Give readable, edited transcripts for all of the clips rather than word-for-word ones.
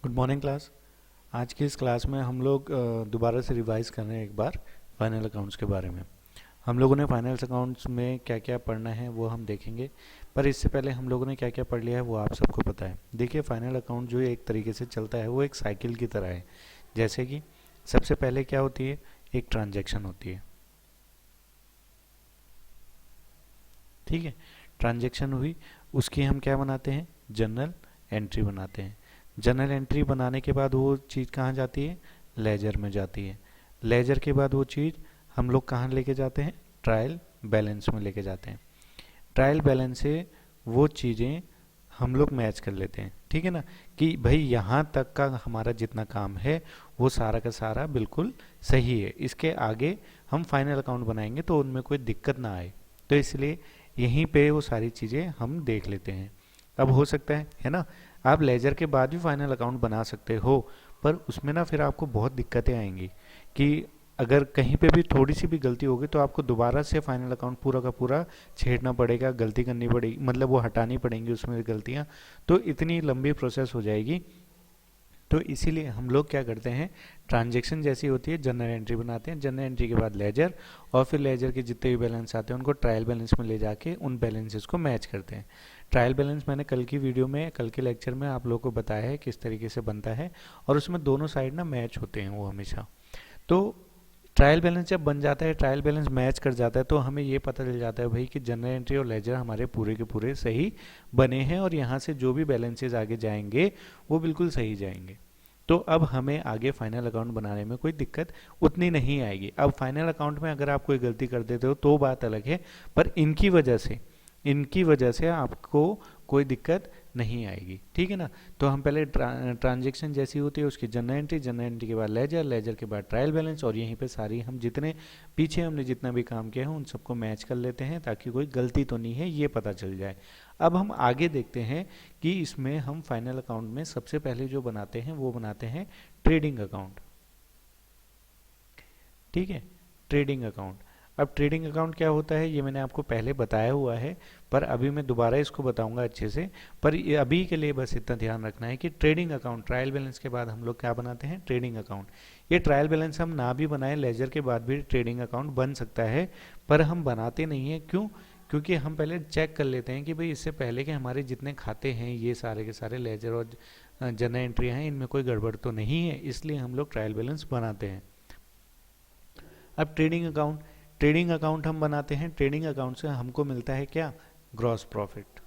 Good morning class. आज की इस क्लास में हम लोग दोबारा से रिवाइज कर रहे हैं एक बार फाइनल अकाउंट्स के बारे में। हम लोगों ने फाइनल अकाउंट्स में क्या क्या पढ़ना है वो हम देखेंगे, पर इससे पहले हम लोगों ने क्या क्या पढ़ लिया है वो आप सबको पता है। देखिए, फाइनल अकाउंट जो एक तरीके से चलता है वो एक साइकिल की तरह है। जैसे कि सबसे पहले क्या होती है, एक ट्रांजैक्शन होती है। ठीक है, ट्रांजैक्शन हुई, उसकी हम क्या बनाते हैं, जर्नल एंट्री बनाते हैं। जर्नल एंट्री बनाने के बाद वो चीज़ कहाँ जाती है, लेजर में जाती है। लेजर के बाद वो चीज़ हम लोग कहाँ लेके जाते हैं, ट्रायल बैलेंस में लेके जाते हैं। ट्रायल बैलेंस से वो चीज़ें हम लोग मैच कर लेते हैं। ठीक है ना, कि भाई यहाँ तक का हमारा जितना काम है वो सारा का सारा बिल्कुल सही है, इसके आगे हम फाइनल अकाउंट बनाएंगे तो उनमें कोई दिक्कत ना आए। तो इसलिए यहीं पे वो सारी चीज़ें हम देख लेते हैं। अब हो सकता है ना, आप लेजर के बाद भी फाइनल अकाउंट बना सकते हो, पर उसमें ना फिर आपको बहुत दिक्कतें आएंगी कि अगर कहीं पे भी थोड़ी सी भी गलती होगी तो आपको दोबारा से फाइनल अकाउंट पूरा का पूरा छेड़ना पड़ेगा, गलती करनी पड़ेगी, मतलब वो हटानी पड़ेंगी उसमें गलतियां, तो इतनी लंबी प्रोसेस हो जाएगी। तो इसीलिए हम लोग क्या करते हैं, ट्रांजैक्शन जैसी होती है जर्नल एंट्री बनाते हैं, जर्नल एंट्री के बाद लेजर, और फिर लेजर के जितने भी बैलेंस आते हैं उनको ट्रायल बैलेंस में ले जाके उन बैलेंसेस को मैच करते हैं। ट्रायल बैलेंस मैंने कल की वीडियो में, कल के लेक्चर में आप लोगों को बताया है किस तरीके से बनता है, और उसमें दोनों साइड ना मैच होते हैं वो हमेशा। तो ट्रायल बैलेंस जब बन जाता है, ट्रायल बैलेंस मैच कर जाता है, तो हमें ये पता चल जाता है भाई कि जनरल एंट्री और लेजर हमारे पूरे के पूरे सही बने हैं, और यहाँ से जो भी बैलेंसेज आगे जाएंगे वो बिल्कुल सही जाएंगे। तो अब हमें आगे फाइनल अकाउंट बनाने में कोई दिक्कत उतनी नहीं आएगी। अब फाइनल अकाउंट में अगर आप कोई गलती कर देते हो तो बात अलग है, पर इनकी वजह से आपको कोई दिक्कत नहीं आएगी। ठीक है ना, तो हम पहले ट्रांजैक्शन जैसी होती है उसकी जनरल एंट्री, जनरल एंट्री के बाद लेजर, लेजर के बाद ट्रायल बैलेंस, और यहीं पे सारी हम जितने पीछे हमने जितना भी काम किया है उन सबको मैच कर लेते हैं ताकि कोई गलती तो नहीं है ये पता चल जाए। अब हम आगे देखते हैं कि इसमें हम फाइनल अकाउंट में सबसे पहले जो बनाते हैं वो बनाते हैं ट्रेडिंग अकाउंट। ठीक है, ट्रेडिंग अकाउंट। अब ट्रेडिंग अकाउंट क्या होता है ये मैंने आपको पहले बताया हुआ है, पर अभी मैं दोबारा इसको बताऊंगा अच्छे से। पर ये अभी के लिए बस इतना ध्यान रखना है कि ट्रेडिंग अकाउंट, ट्रायल बैलेंस के बाद हम लोग क्या बनाते हैं, ट्रेडिंग अकाउंट। ये ट्रायल बैलेंस हम ना भी बनाए, लेजर के बाद भी ट्रेडिंग अकाउंट बन सकता है, पर हम बनाते नहीं है। क्यों? क्योंकि हम पहले चेक कर लेते हैं कि भाई इससे पहले के हमारे जितने खाते हैं ये सारे के सारे लेजर और जनरल एंट्री हैं, इनमें कोई गड़बड़ तो नहीं है, इसलिए हम लोग ट्रायल बैलेंस बनाते हैं। अब ट्रेडिंग अकाउंट हम बनाते हैं, ट्रेडिंग अकाउंट से हमको मिलता है क्या, ग्रॉस प्रॉफिट।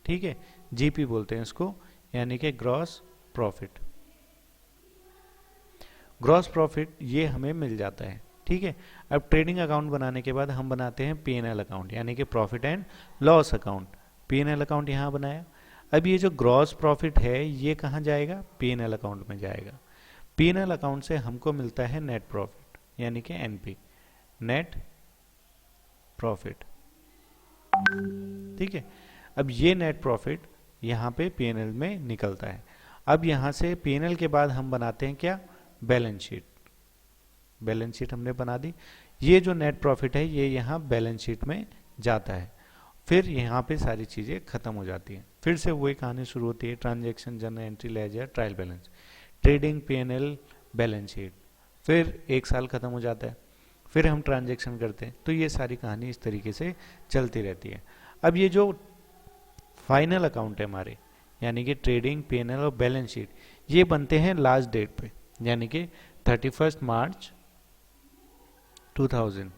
ठीक है, जीपी बोलते हैं इसको, यानी कि ग्रॉस प्रॉफिट। ग्रॉस प्रॉफिट ये हमें मिल जाता है। ठीक है, अब ट्रेडिंग अकाउंट बनाने के बाद हम बनाते हैं पीएनएल अकाउंट, यानी कि profit and loss account. PNL account यहाँ बनाया। अब ये जो ग्रॉस प्रॉफिट है ये कहाँ जाएगा, पीएनएल अकाउंट में जाएगा। पीएनएल अकाउंट से हमको मिलता है नेट प्रॉफिट, यानी कि एनपी, नेट प्रॉफिट। ठीक है, अब ये नेट प्रॉफिट यहाँ पे पीएनएल में निकलता है। अब यहाँ से पीएनएल के बाद हम बनाते हैं क्या, बैलेंस शीट। बैलेंस शीट हमने बना दी। ये जो नेट प्रॉफिट है ये यहाँ बैलेंस शीट में जाता है। फिर यहाँ पे सारी चीज़ें खत्म हो जाती हैं, फिर से वही कहानी शुरू होती है, transaction, journal entry, ledger, trial balance, trading, PNL, balance sheet. फिर एक साल खत्म हो जाता है, फिर हम ट्रांजैक्शन करते हैं। तो ये सारी कहानी इस तरीके से चलती रहती है। अब ये जो फाइनल अकाउंट है हमारे, यानी कि ट्रेडिंग, पीएनएल और बैलेंस शीट, ये बनते हैं लास्ट डेट पे, यानी कि 31 मार्च 2000,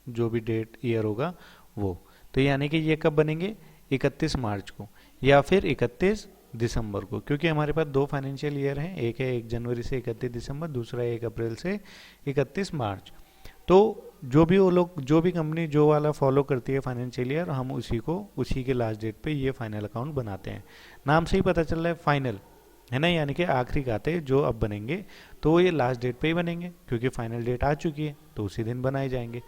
जो भी डेट ईयर होगा वो। तो यानी कि ये कब बनेंगे, 31 मार्च को या फिर 31 दिसंबर को, क्योंकि हमारे पास दो फाइनेंशियल ईयर हैं, एक है 1 जनवरी से 31 दिसंबर, दूसरा 1 अप्रैल से 31 मार्च। तो जो भी वो लोग, जो भी कंपनी जो वाला फॉलो करती है फाइनेंशियल ईयर, हम उसी के लास्ट डेट पे ये फाइनल अकाउंट बनाते हैं। नाम से ही पता चल रहा है फाइनल, है ना, यानी कि आखिरी खाते जो अब बनेंगे तो ये लास्ट डेट पे ही बनेंगे, क्योंकि फाइनल डेट आ चुकी है तो उसी दिन बनाए जाएंगे।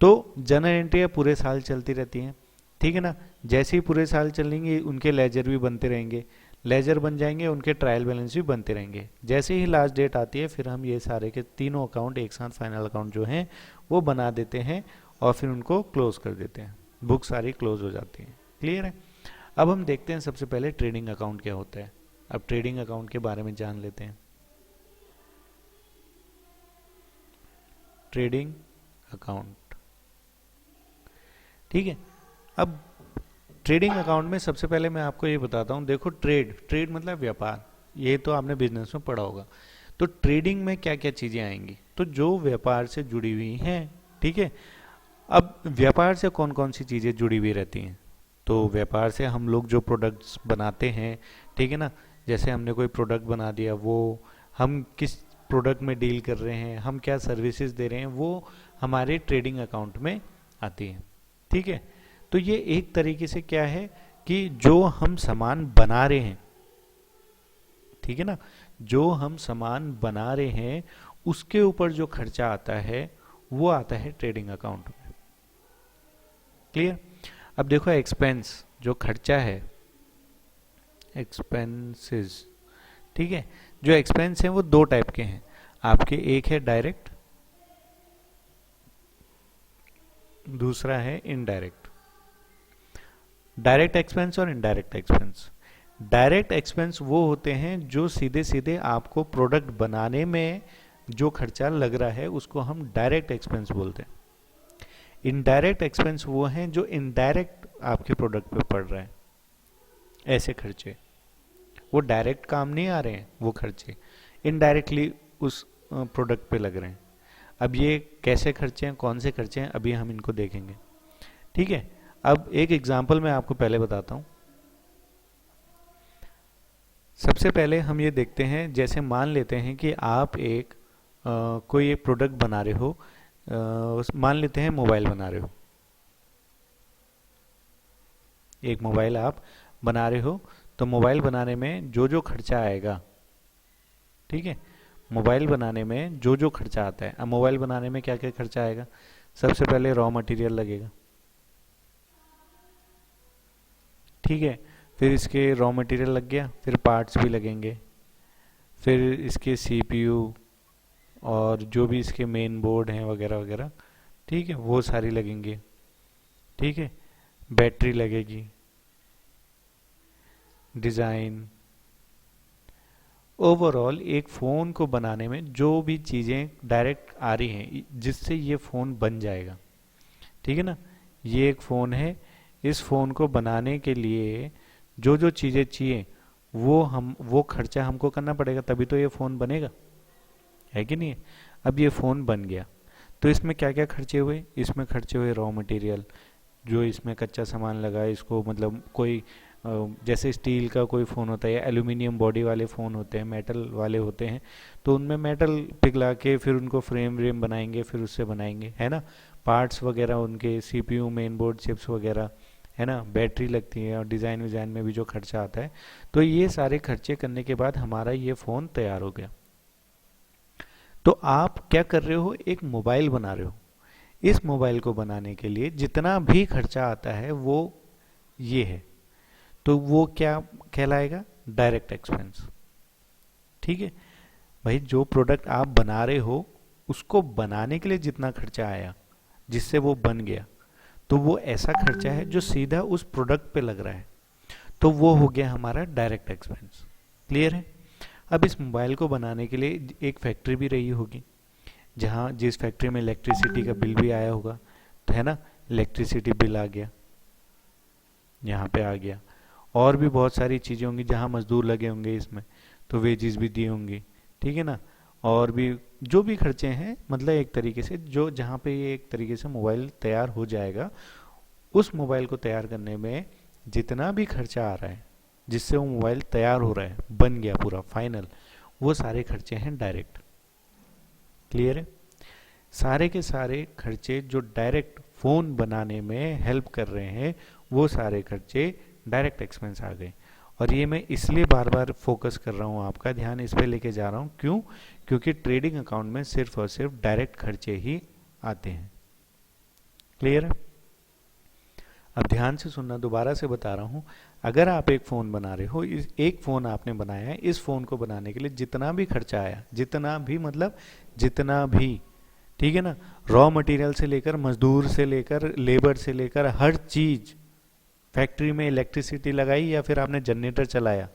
तो जनरल एंट्रियाँ पूरे साल चलती रहती हैं। ठीक है ना, जैसे ही पूरे साल चलेंगे उनके लेजर भी बनते रहेंगे, लेजर बन जाएंगे, उनके ट्रायल बैलेंस भी बनते रहेंगे। जैसे ही लास्ट डेट आती है फिर हम ये सारे के तीनों अकाउंट एक साथ फाइनल अकाउंट जो हैं वो बना देते हैं और फिर उनको क्लोज कर देते हैं, बुक सारी क्लोज हो जाती हैं। क्लियर है? अब हम देखते हैं सबसे पहले ट्रेडिंग अकाउंट क्या होता है। अब ट्रेडिंग अकाउंट के बारे में जान लेते हैं। ट्रेडिंग अकाउंट, ठीक है। अब ट्रेडिंग अकाउंट में सबसे पहले मैं आपको ये बताता हूँ, देखो ट्रेड, ट्रेड मतलब व्यापार, ये तो आपने बिजनेस में पढ़ा होगा। तो ट्रेडिंग में क्या क्या चीजें आएंगी, तो जो व्यापार से जुड़ी हुई हैं, ठीक है। अब व्यापार से कौन कौन सी चीजें जुड़ी हुई रहती हैं, तो व्यापार से हम लोग जो प्रोडक्ट्स बनाते हैं, ठीक है ना, जैसे हमने कोई प्रोडक्ट बना दिया, वो हम किस प्रोडक्ट में डील कर रहे हैं, हम क्या सर्विसेज दे रहे हैं, वो हमारे ट्रेडिंग अकाउंट में आती है, ठीक है। तो ये एक तरीके से क्या है कि जो हम सामान बना रहे हैं, ठीक है ना, जो हम सामान बना रहे हैं उसके ऊपर जो खर्चा आता है वो आता है ट्रेडिंग अकाउंट में। क्लियर। अब देखो एक्सपेंस, जो खर्चा है, एक्सपेंसेस, ठीक है। जो एक्सपेंस हैं वो दो टाइप के हैं आपके, एक है डायरेक्ट, दूसरा है इनडायरेक्ट। डायरेक्ट एक्सपेंस और इनडायरेक्ट एक्सपेंस। डायरेक्ट एक्सपेंस वो होते हैं जो सीधे सीधे आपको प्रोडक्ट बनाने में जो खर्चा लग रहा है उसको हम डायरेक्ट एक्सपेंस बोलते हैं। इनडायरेक्ट एक्सपेंस वो हैं जो इनडायरेक्ट आपके प्रोडक्ट पे पड़ रहे हैं, ऐसे खर्चे, वो डायरेक्ट काम नहीं आ रहे हैं, वो खर्चे इनडायरेक्टली उस प्रोडक्ट पे लग रहे हैं। अब ये कैसे खर्चे हैं, कौन से खर्चे हैं, अभी हम इनको देखेंगे, ठीक है। अब एक एग्जांपल मैं आपको पहले बताता हूं। सबसे पहले हम ये देखते हैं, जैसे मान लेते हैं कि आप एक कोई एक प्रोडक्ट बना रहे हो, मान लेते हैं मोबाइल बना रहे हो, एक मोबाइल आप बना रहे हो। तो मोबाइल बनाने में जो जो खर्चा आएगा, ठीक है, मोबाइल बनाने में जो जो खर्चा आता है, अब मोबाइल बनाने में क्या क्या खर्चा आएगा, सबसे पहले रॉ मटेरियल लगेगा, ठीक है। फिर इसके रॉ मटेरियल लग गया, फिर पार्ट्स भी लगेंगे, फिर इसके सीपीयू और जो भी इसके मेन बोर्ड हैं वगैरह वगैरह, ठीक है, वो सारी लगेंगे, ठीक है। बैटरी लगेगी, डिज़ाइन, ओवरऑल एक फ़ोन को बनाने में जो भी चीज़ें डायरेक्ट आ रही हैं जिससे ये फ़ोन बन जाएगा, ठीक है ना, ये एक फ़ोन है, इस फ़ोन को बनाने के लिए जो जो चीज़ें चाहिए वो खर्चा हमको करना पड़ेगा, तभी तो ये फ़ोन बनेगा, है कि नहीं है। अब ये फ़ोन बन गया, तो इसमें क्या क्या खर्चे हुए, इसमें खर्चे हुए रॉ मटेरियल, जो इसमें कच्चा सामान लगा है, इसको मतलब कोई जैसे स्टील का कोई फ़ोन होता है या एल्यूमिनियम बॉडी वाले फ़ोन होते हैं, मेटल वाले होते हैं, तो उनमें मेटल पिघला के फिर उनको फ्रेम व्रेम बनाएंगे, फिर उससे बनाएंगे, है ना, पार्ट्स वगैरह उनके, सीपीयू, मेन बोर्ड, चिप्स वगैरह, है ना, बैटरी लगती है, और डिज़ाइन विज़ाइन में भी जो खर्चा आता है। तो ये सारे खर्चे करने के बाद हमारा ये फ़ोन तैयार हो गया। तो आप क्या कर रहे हो, एक मोबाइल बना रहे हो, इस मोबाइल को बनाने के लिए जितना भी खर्चा आता है वो ये है, तो वो क्या कहलाएगा, डायरेक्ट एक्सपेंस, ठीक है। भाई जो प्रोडक्ट आप बना रहे हो उसको बनाने के लिए जितना खर्चा आया, जिससे वो बन गया, तो वो ऐसा खर्चा है जो सीधा उस प्रोडक्ट पे लग रहा है, तो वो हो गया हमारा डायरेक्ट एक्सपेंस। क्लियर है। अब इस मोबाइल को बनाने के लिए एक फैक्ट्री भी रही होगी, जहाँ जिस फैक्ट्री में इलेक्ट्रिसिटी का बिल भी आया होगा, तो है ना, इलेक्ट्रिसिटी बिल आ गया, यहाँ पे आ गया, और भी बहुत सारी चीज़ें होंगी जहाँ मजदूर लगे होंगे इसमें, तो वेजेस भी दी होंगी, ठीक है ना, और भी जो भी खर्चे हैं, मतलब एक तरीके से जो जहाँ पे ये एक तरीके से मोबाइल तैयार हो जाएगा, उस मोबाइल को तैयार करने में जितना भी खर्चा आ रहा है, जिससे वो मोबाइल तैयार हो रहा है, बन गया पूरा फाइनल, वो सारे खर्चे हैं डायरेक्ट। क्लियर है। सारे के सारे खर्चे जो डायरेक्ट फ़ोन बनाने में हेल्प कर रहे हैं, वो सारे खर्चे डायरेक्ट एक्सपेंस आ गए। और ये मैं इसलिए बार बार फोकस कर रहा हूँ, आपका ध्यान इस पे लेके जा रहा हूँ, क्यों, क्योंकि ट्रेडिंग अकाउंट में सिर्फ और सिर्फ डायरेक्ट खर्चे ही आते हैं। क्लियर है। अब ध्यान से सुनना, दोबारा से बता रहा हूँ, अगर आप एक फ़ोन बना रहे हो, इस एक फ़ोन आपने बनाया है, इस फ़ोन को बनाने के लिए जितना भी खर्चा आया, जितना भी मतलब जितना भी, ठीक है ना, रॉ मटेरियल से लेकर, मजदूर से लेकर, लेबर से लेकर, हर चीज़, फैक्ट्री में इलेक्ट्रिसिटी लगाई या फिर आपने जनरेटर चलाया,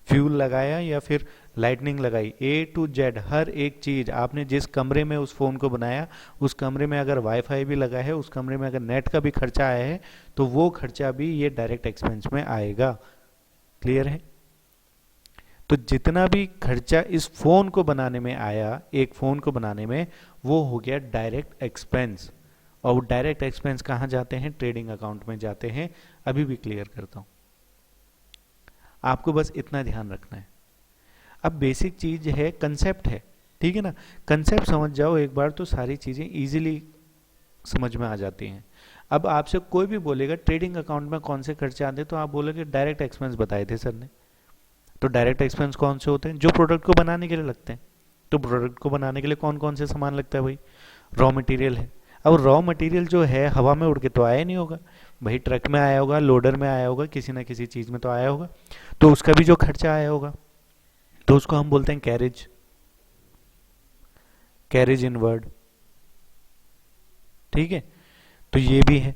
फ्यूल लगाया या फिर लाइटनिंग लगाई, A to Z हर एक चीज़ आपने जिस कमरे में उस फ़ोन को बनाया, उस कमरे में अगर वाईफाई भी लगा है, उस कमरे में अगर नेट का भी खर्चा आया है, तो वो खर्चा भी ये डायरेक्ट एक्सपेंस में आएगा। क्लियर है? तो जितना भी खर्चा इस फ़ोन को बनाने में आया, एक फ़ोन को बनाने में, वो हो गया डायरेक्ट एक्सपेंस। और डायरेक्ट एक्सपेंस कहाँ जाते हैं? ट्रेडिंग अकाउंट में जाते हैं। अभी भी क्लियर करता हूँ, आपको बस इतना ध्यान रखना है। अब बेसिक चीज है, कंसेप्ट है, ठीक है ना? कंसेप्ट समझ जाओ एक बार तो सारी चीजें इजीली समझ में आ जाती हैं। अब आपसे कोई भी बोलेगा ट्रेडिंग अकाउंट में कौन से खर्चे आते हैं, तो आप बोलोगे डायरेक्ट एक्सपेंस बताए थे सर ने। तो डायरेक्ट एक्सपेंस कौन से होते हैं? जो प्रोडक्ट को बनाने के लिए लगते हैं। तो प्रोडक्ट को बनाने के लिए कौन कौन से सामान लगता है भाई? रॉ मटेरियल है। अब रॉ मटेरियल जो है हवा में उड़ के तो आया नहीं होगा भाई, ट्रक में आया होगा, लोडर में आया होगा, किसी ना किसी चीज में तो आया होगा, तो उसका भी जो खर्चा आया होगा, तो उसको हम बोलते हैं कैरेज, कैरेज इनवर्ड। ठीक है, तो ये भी है।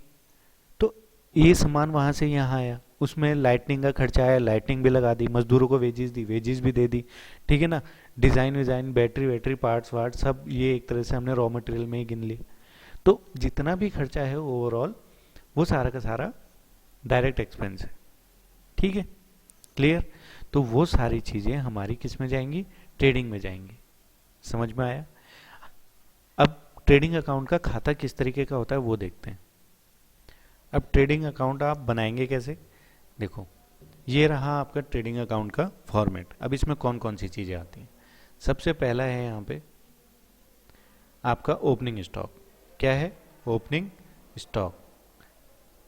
तो ये सामान वहां से यहाँ आया, उसमें लाइटनिंग का खर्चा आया, लाइटनिंग भी लगा दी, मजदूरों को वेजेस दी, वेजेस भी दे दी। ठीक है ना? डिजाइन विजाइन, बैटरी वैटरी, पार्ट्स वार्ट, सब ये एक तरह से हमने रॉ मटेरियल में ही गिन ली। तो जितना भी खर्चा है ओवरऑल, वो सारा का सारा डायरेक्ट एक्सपेंस है। ठीक है, क्लियर? तो वो सारी चीजें हमारी किस में जाएंगी? ट्रेडिंग में जाएंगी। समझ में आया? अब ट्रेडिंग अकाउंट का खाता किस तरीके का होता है वो देखते हैं। अब ट्रेडिंग अकाउंट आप बनाएंगे कैसे? देखो, ये रहा आपका ट्रेडिंग अकाउंट का फॉर्मेट। अब इसमें कौन कौन सी चीजें आती हैं? सबसे पहला है यहाँ पे आपका ओपनिंग स्टॉक। क्या है? Opening stock.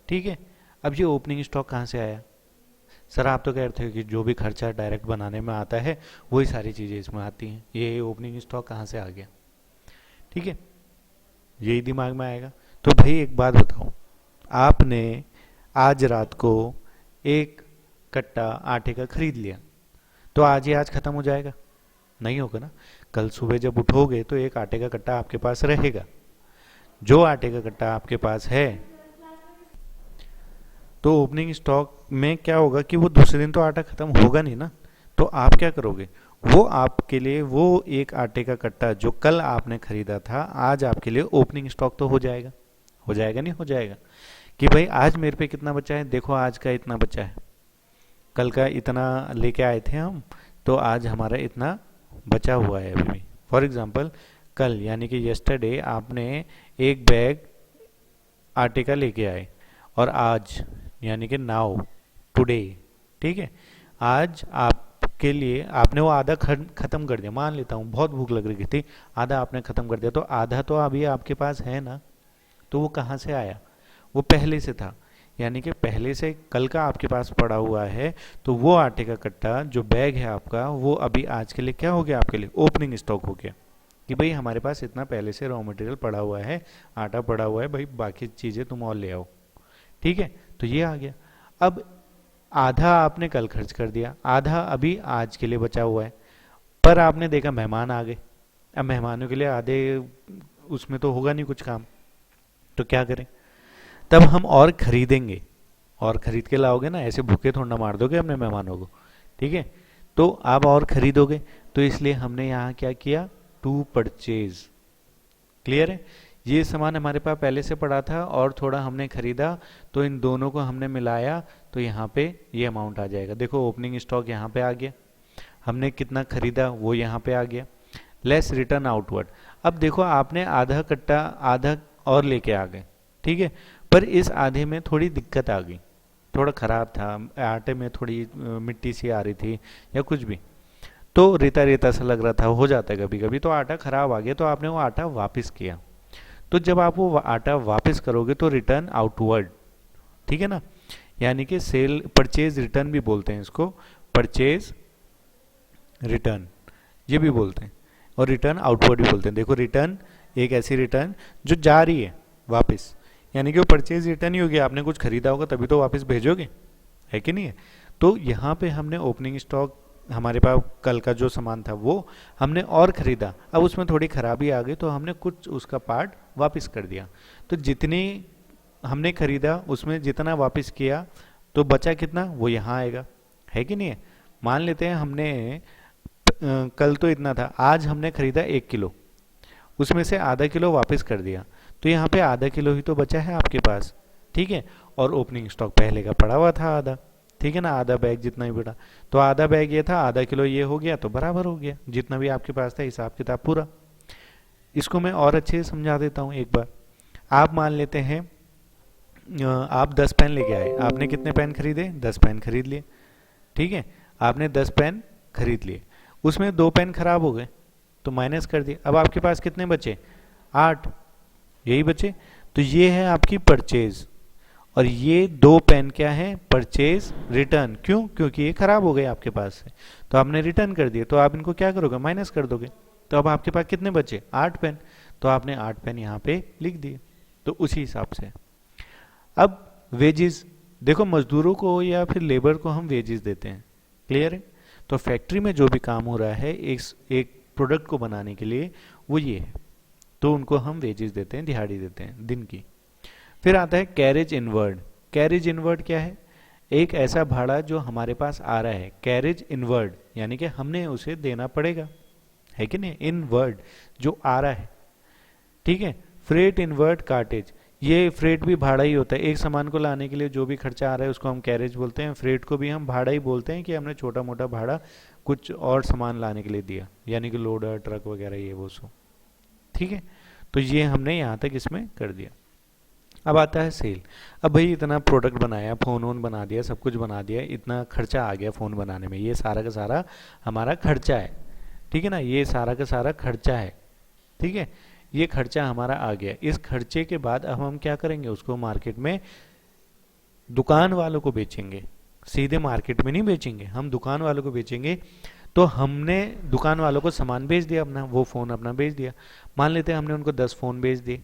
ठीक है, अब ये ओपनिंग स्टॉक कहाँ से आया? सर आप तो कह रहे थे कि जो भी खर्चा डायरेक्ट बनाने में आता है वही सारी चीजें इसमें आती हैं, ये ओपनिंग स्टॉक कहाँ से आ गया? ठीक है, यही दिमाग में आएगा। तो भाई एक बात बताओ, आपने आज रात को एक कट्टा आटे का खरीद लिया, तो आज ही आज खत्म हो जाएगा? नहीं होगा ना। कल सुबह जब उठोगे तो एक आटे का कट्टा आपके पास रहेगा। जो आटे का कट्टा आपके पास है, तो ओपनिंग स्टॉक में क्या होगा कि वो दूसरे दिन तो आटा खत्म होगा नहीं ना। तो आप क्या करोगे? वो आपके लिए वो एक आटे का कट्टा जो कल आपने खरीदा था, आज आपके लिए ओपनिंग स्टॉक तो हो जाएगा। हो जाएगा नहीं हो जाएगा? कि भाई आज मेरे पे कितना बचा है, देखो आज का इतना बचा है, कल का इतना लेके आए थे हम, तो आज हमारा इतना बचा हुआ है अभी भी। फॉर एग्जाम्पल, कल यानी कि यस्टरडे आपने एक बैग आटे का लेके आए, और आज यानी कि नाउ, टुडे, ठीक है, आज आपके लिए आपने वो आधा खत्म कर दिया। मान लेता हूँ बहुत भूख लग रही थी, आधा आपने खत्म कर दिया, तो आधा तो अभी आपके पास है ना। तो वो कहाँ से आया? वो पहले से था, यानी कि पहले से कल का आपके पास पड़ा हुआ है। तो वो आटे का कट्टा जो बैग है आपका, वो अभी आज के लिए क्या हो गया? आपके लिए ओपनिंग स्टॉक हो गया कि भाई हमारे पास इतना पहले से रॉ मटेरियल पड़ा हुआ है, आटा पड़ा हुआ है, भाई बाकी चीज़ें तुम और ले आओ। ठीक है, तो ये आ गया। अब आधा आपने कल खर्च कर दिया, आधा अभी आज के लिए बचा हुआ है, पर आपने देखा मेहमान आ गए। अब मेहमानों के लिए आधे उसमें तो होगा नहीं कुछ काम, तो क्या करें? तब हम और खरीदेंगे, और खरीद के लाओगे ना, ऐसे भूखे थोड़ा ना मार दोगे अपने मेहमानों को। ठीक है, तो आप और खरीदोगे, तो इसलिए हमने यहाँ क्या किया? To purchase. क्लियर है? ये सामान हमारे पास पहले से पड़ा था और थोड़ा हमने खरीदा, तो इन दोनों को हमने मिलाया, तो यहाँ पे ये अमाउंट आ जाएगा। देखो ओपनिंग स्टॉक यहाँ पे आ गया, हमने कितना खरीदा वो यहाँ पे आ गया, लेस रिटर्न आउटवर्ड। अब देखो आपने आधा कट्टा आधा और लेके आ गए, ठीक है, पर इस आधे में थोड़ी दिक्कत आ गई, थोड़ा खराब था, आटे में थोड़ी मिट्टी सी आ रही थी या कुछ भी, तो रेता रेता सा लग रहा था, हो जाता है कभी कभी, तो आटा खराब आ गया, तो आपने वो आटा वापस किया। तो जब आप वो आटा वापस करोगे तो रिटर्न आउटवर्ड, ठीक है ना, यानी कि सेल परचेज रिटर्न भी बोलते हैं इसको, परचेज रिटर्न ये भी बोलते हैं, और रिटर्न आउटवर्ड भी बोलते हैं। देखो रिटर्न एक ऐसी रिटर्न जो जा रही है वापस, यानी कि वो परचेज रिटर्न ही होगी, आपने कुछ खरीदा होगा तभी तो वापस भेजोगे, है कि नहीं है? तो यहाँ पे हमने ओपनिंग स्टॉक, हमारे पास कल का जो सामान था वो हमने और खरीदा, अब उसमें थोड़ी खराबी आ गई, तो हमने कुछ उसका पार्ट वापस कर दिया। तो जितनी हमने खरीदा उसमें जितना वापस किया, तो बचा कितना वो यहाँ आएगा, है कि नहीं है? मान लेते हैं हमने कल तो इतना था, आज हमने खरीदा 1 किलो, उसमें से आधा किलो वापस कर दिया, तो यहाँ पे आधा किलो ही तो बचा है आपके पास, ठीक है। और ओपनिंग स्टॉक पहले का पड़ा हुआ था आधा, ठीक है ना, आधा बैग जितना ही बड़ा, तो आधा बैग ये था, आधा किलो ये हो गया, तो बराबर हो गया जितना भी आपके पास था, हिसाब किताब पूरा। इसको मैं और अच्छे से समझा देता हूँ एक बार। आप मान लेते हैं आप 10 पेन लेके आए, आपने कितने पेन खरीदे, 10 पेन खरीद लिए, ठीक है। आपने 10 पेन खरीद लिए, उसमें 2 पेन खराब हो गए तो माइनस कर दिए, अब आपके पास कितने बचे, 8, यही बचे। तो ये है आपकी परचेज, और ये 2 पेन क्या है, परचेज रिटर्न। क्यों, क्योंकि ये खराब हो गए आपके पास से, तो आपने रिटर्न कर दिए, तो आप इनको क्या करोगे, माइनस कर दोगे। तो अब आपके पास कितने बचे, 8 पेन, तो आपने 8 पेन यहाँ पे लिख दिए। तो उसी हिसाब से अब वेजेस, देखो मजदूरों को या फिर लेबर को हम वेजेस देते हैं, क्लियर है। तो फैक्ट्री में जो भी काम हो रहा है एक प्रोडक्ट को बनाने के लिए, वो ये है, तो उनको हम वेजेस देते हैं, दिहाड़ी देते हैं दिन की। फिर आता है कैरेज इनवर्ड। कैरेज इनवर्ड क्या है, एक ऐसा भाड़ा जो हमारे पास आ रहा है, कैरेज इनवर्ड यानी कि हमने उसे देना पड़ेगा, है कि नहीं, इनवर्ड जो आ रहा है, ठीक है। फ्रेट इनवर्ड कार्टेज, ये फ्रेट भी भाड़ा ही होता है, एक सामान को लाने के लिए जो भी खर्चा आ रहा है उसको हम कैरेज बोलते हैं। फ्रेट को भी हम भाड़ा ही बोलते हैं कि हमने छोटा मोटा भाड़ा कुछ और सामान लाने के लिए दिया, यानी कि लोडर ट्रक वगैरह ये वो सो, ठीक है। तो ये हमने यहाँ तक इसमें कर दिया। अब आता है सेल। अब भाई इतना प्रोडक्ट बनाया, फ़ोन वोन बना दिया, सब कुछ बना दिया, इतना खर्चा आ गया फ़ोन बनाने में, ये सारा का सारा हमारा खर्चा है, ठीक है ना, ये सारा का सारा खर्चा है, ठीक है। ये खर्चा हमारा आ गया, इस खर्चे के बाद अब हम क्या करेंगे, उसको मार्केट में दुकान वालों को बेचेंगे, सीधे मार्केट में नहीं बेचेंगे, हम दुकान वालों को बेचेंगे। तो हमने दुकान वालों को सामान बेच दिया अपना, वो फ़ोन अपना बेच दिया, मान लेते हैं हमने उनको 10 फ़ोन बेच दिए,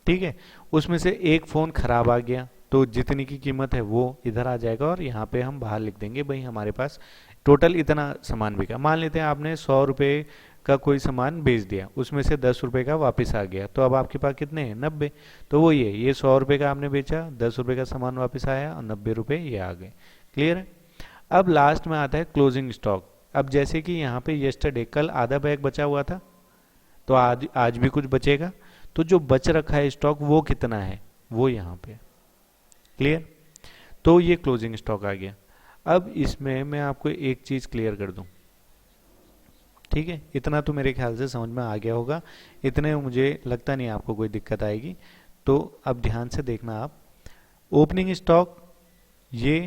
ठीक है। उसमें से एक फ़ोन खराब आ गया, तो जितनी की कीमत है वो इधर आ जाएगा, और यहाँ पे हम बाहर लिख देंगे भाई हमारे पास टोटल इतना सामान बिका। मान लेते हैं आपने 100 रुपये का कोई सामान बेच दिया, उसमें से 10 रुपये का वापस आ गया, तो अब आपके पास कितने हैं, 90। तो वो ये 100 रुपये का आपने बेचा, 10 रुपये का सामान वापस आया, और 90 रुपये ये आ गए, क्लियर है। अब लास्ट में आता है क्लोजिंग स्टॉक। अब जैसे कि यहाँ पे यस्टरडे, कल आधा बैग बचा हुआ था, तो आज भी कुछ बचेगा, तो जो बच रखा है स्टॉक वो कितना है, वो यहाँ पे, क्लियर। तो ये क्लोजिंग स्टॉक आ गया। अब इसमें मैं आपको एक चीज़ क्लियर कर दूं, ठीक है, इतना तो मेरे ख्याल से समझ में आ गया होगा, इतने मुझे लगता नहीं आपको कोई दिक्कत आएगी। तो अब ध्यान से देखना आप, ओपनिंग स्टॉक ये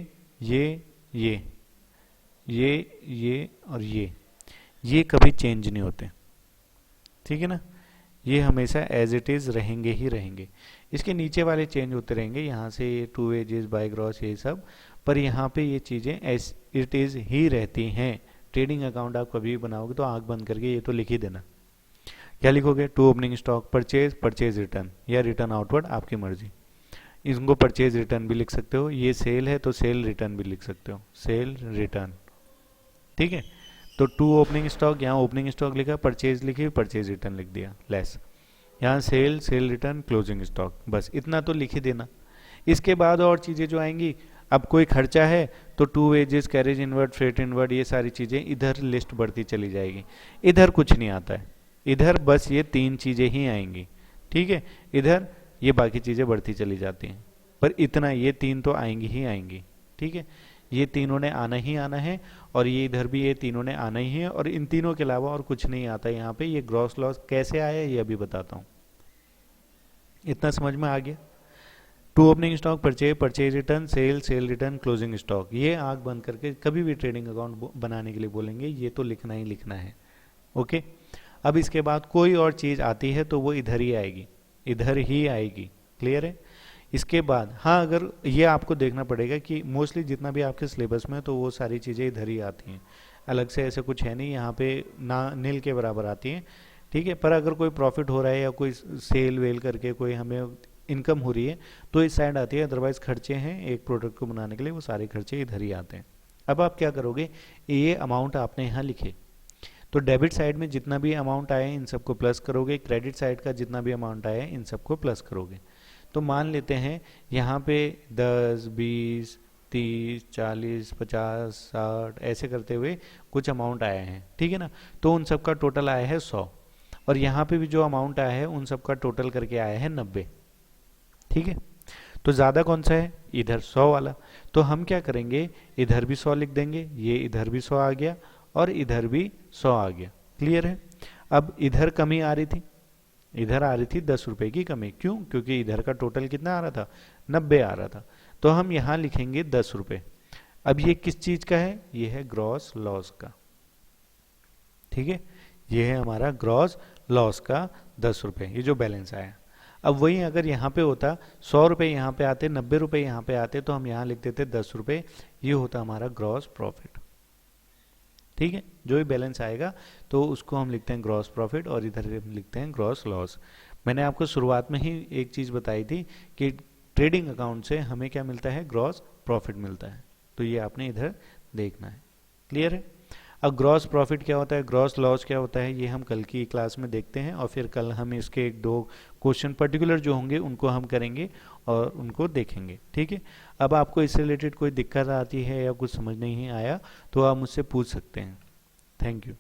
ये ये ये और ये कभी चेंज नहीं होते, ठीक है ना, ये हमेशा एज इट इज़ रहेंगे ही रहेंगे। इसके नीचे वाले चेंज होते रहेंगे, यहाँ से ये टू वेजेस बाय ग्रॉस ये सब, पर यहाँ पे ये चीज़ें एज इट इज़ ही रहती हैं। ट्रेडिंग अकाउंट आप कभी भी बनाओगे तो आंख बंद करके ये तो लिख ही देना। क्या लिखोगे, to opening stock purchase, purchase return, या रिटर्न आउटवर्ड, आपकी मर्जी। इनको परचेज रिटर्न भी लिख सकते हो, ये सेल है तो सेल रिटर्न भी लिख सकते हो, सेल रिटर्न, ठीक है। तो टू ओपनिंग स्टॉक, यहाँ ओपनिंग स्टॉक लिखा, परचेज लिखी, परचेज रिटर्न लिख दिया लेस, यहाँ sale, sale return, closing stock, बस इतना तो लिख ही देना। इसके बाद और चीज़ें जो आएंगी, अब कोई खर्चा है तो to wages, carriage inward, freight inward, ये सारी चीज़ें इधर लिस्ट बढ़ती चली जाएगी। इधर कुछ नहीं आता है, इधर बस ये 3 चीज़ें ही आएंगी, ठीक है। इधर ये बाकी चीज़ें बढ़ती चली जाती हैं, पर इतना ये 3 तो आएंगी ही आएंगी, ठीक है। ये तीनों ने आना ही आना है, और ये इधर भी ये तीनों ने आना ही है, और इन तीनों के अलावा और कुछ नहीं आता यहाँ पे। ये ग्रॉस लॉस कैसे आया ये अभी बताता हूँ, इतना समझ में आ गया। To opening stock, purchase, purchase return, sale, sale return, closing stock, ये आंख बंद करके कभी भी ट्रेडिंग अकाउंट बनाने के लिए बोलेंगे, ये तो लिखना ही लिखना है, ओके। अब इसके बाद कोई और चीज़ आती है तो वो इधर ही आएगी, इधर ही आएगी, क्लियर है। इसके बाद हाँ, अगर ये आपको देखना पड़ेगा कि मोस्टली जितना भी आपके सिलेबस में, तो वो सारी चीज़ें इधर ही आती हैं, अलग से ऐसे कुछ है नहीं, यहाँ पे ना नील के बराबर आती हैं, ठीक है। पर अगर कोई प्रॉफिट हो रहा है या कोई सेल वेल करके कोई हमें इनकम हो रही है तो इस साइड आती है, अदरवाइज खर्चे हैं एक प्रोडक्ट को बनाने के लिए, वो सारे खर्चे इधर ही आते हैं। अब आप क्या करोगे, ये अमाउंट आपने यहाँ लिखे, तो डेबिट साइड में जितना भी अमाउंट आए इन सबको प्लस करोगे, क्रेडिट साइड का जितना भी अमाउंट आया इन सबको प्लस करोगे। तो मान लेते हैं यहाँ पे 10, 20, 30, 40, 50, 60 ऐसे करते हुए कुछ अमाउंट आए हैं, ठीक है ना। तो उन सब का टोटल आया है 100, और यहाँ पे भी जो अमाउंट आया है उन सब का टोटल करके आया है 90, ठीक है। तो ज़्यादा कौन सा है, इधर 100 वाला। तो हम क्या करेंगे, इधर भी 100 लिख देंगे, ये इधर भी 100 आ गया और इधर भी 100 आ गया, क्लियर है। अब इधर कमी आ रही थी, इधर आ रही थी 10 रुपए की कमी, क्यों, क्योंकि इधर का टोटल कितना आ रहा था, 90 आ रहा था। तो हम यहाँ लिखेंगे 10 रुपए। अब ये किस चीज का है, ये है ग्रॉस लॉस का, ठीक है। ये है हमारा ग्रॉस लॉस का 10 रुपए, ये जो बैलेंस आया। अब वही अगर यहाँ पे होता 100 रुपए, यहाँ पे आते 90 रुपए, यहाँ पे आते तो हम यहाँ लिख देते 10 रुपए, ये होता हमारा ग्रॉस प्रॉफिट, ठीक है। जो भी बैलेंस आएगा तो उसको हम लिखते हैं ग्रॉस प्रॉफिट, और इधर हम लिखते हैं ग्रॉस लॉस। मैंने आपको शुरुआत में ही एक चीज़ बताई थी कि ट्रेडिंग अकाउंट से हमें क्या मिलता है, ग्रॉस प्रॉफिट मिलता है, तो ये आपने इधर देखना है, क्लियर है। अब ग्रॉस प्रॉफिट क्या होता है, ग्रॉस लॉस क्या होता है, ये हम कल की क्लास में देखते हैं, और फिर कल हम इसके एक दो क्वेश्चन पर्टिकुलर जो होंगे उनको हम करेंगे और उनको देखेंगे, ठीक है। अब आपको इससे रिलेटेड कोई दिक्कत आती है या कुछ समझ नहीं आया तो आप मुझसे पूछ सकते हैं। Thank you.